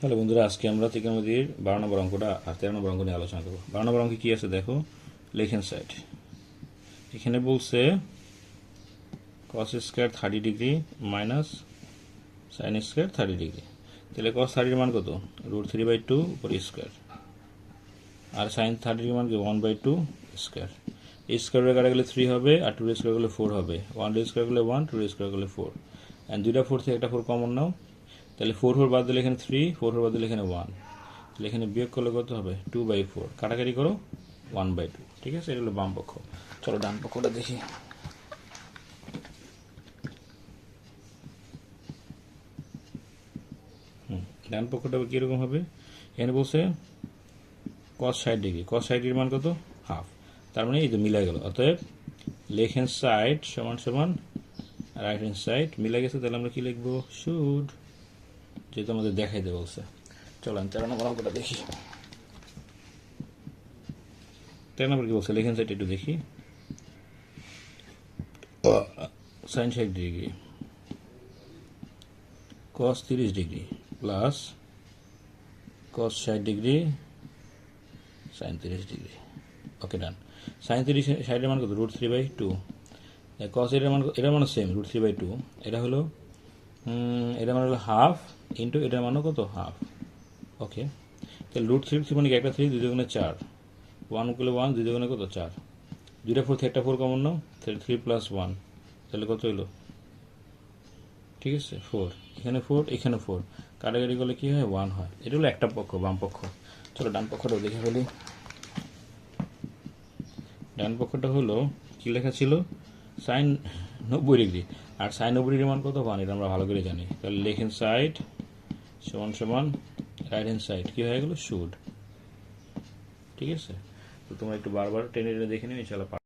Hello বন্ধুরা, আজকে আমরা ত্রিকোণমিতির 12 নম্বর অঙ্কটা আর 13 নম্বর অঙ্ক নিয়ে আলোচনা করবো। 12 নম্বর অঙ্কে কি আছে দেখো, লেফট হ্যান্ড সাইড। এখানে বলছে cos square 30 degree minus sin square 30 degree. তাহলে cos 30 এর মান কত? √3/2 উপর স্কয়ার, আর sin 30 এর মান কি 1/2 স্কয়ার। এই স্কয়ারে কাটা গেলে 3 হবে, আর 2 স্কয়ার করলে 4 হবে। 1 স্কয়ার করলে 1, 2 স্কয়ার করলে 4, এন্ড দুইটা 4 থেকে একটা 4 কমন নাও। তাহলে 4 বাদ দিলে এখানে 3, 4 বাদ দিলে এখানে 1, তাহলে এখানে বিয়োগ করলে কত হবে? 2/4, কাটাকাটি করো 1/2। ঠিক আছে, এটা হলো বাম পক্ষ। চলো ডান পক্ষটা দেখি। ডান পক্ষটা কীরকম হবে? এখানে বলছে cos 60 ডিগ্রি, cos 60 এর মান কত? হাফ। তার মানে এই তো মিলে গেল। অতএব লেফট হ্যান্ড সাইড সমান সমান রাইট হ্যান্ড সাইড মিলে গেছে। তাহলে আমরা কি লিখবো? শুড, যেহেতু আমাদের দেখাইতে বলছে। চলো আমি 13 নম্বর অঙ্কটা দেখি। 13 নম্বর কি বলছে? লেফট হ্যান্ড সাইড একটু দেখি। sin 60 degree cos 30 degree plus cos 60 degree sin 30 degree. Okay, done. sin 30 60 এর মান কত? √3/2। cos এর মান, এটার মান সেম, √3/2। এটা হলো এটার মান হলো হাফ ইন্টু এটার মানও কত? হাফ। ওকে, তাহলে √3 মানে কি? একটা 3, 2 দুগুণে 4, 1 করলে 1, 2 দুগুণে কত? 4, দুইটা 4 থেকে একটা 4 কমন নাও, তাহলে 3 + 1, তাহলে কত হলো? ঠিক আছে, 4, এখানে 4, এখানে 4, কাটাকাটি করলে কি হয়? 1 হয়। এটা হলো একটা পক্ষ, বাম পক্ষ। চলো ডান পক্ষটাও দেখে ফেলি। ডান পক্ষটা হলো কি লেখা ছিল? sin 90 ডিগ্রি, আর sin 90 ডিগ্রির মান কত? 1, এটা আমরা ভালো করে জানি। তাহলে লেফট হ্যান্ড সাইড সমান সমান রাইট হ্যান্ড সাইড কি হয়ে গেল? শুড। ঠিক আছে, তো তোমরা একটু বারবার টেনে টেনে দেখে নিও, ইনশাআল্লাহ।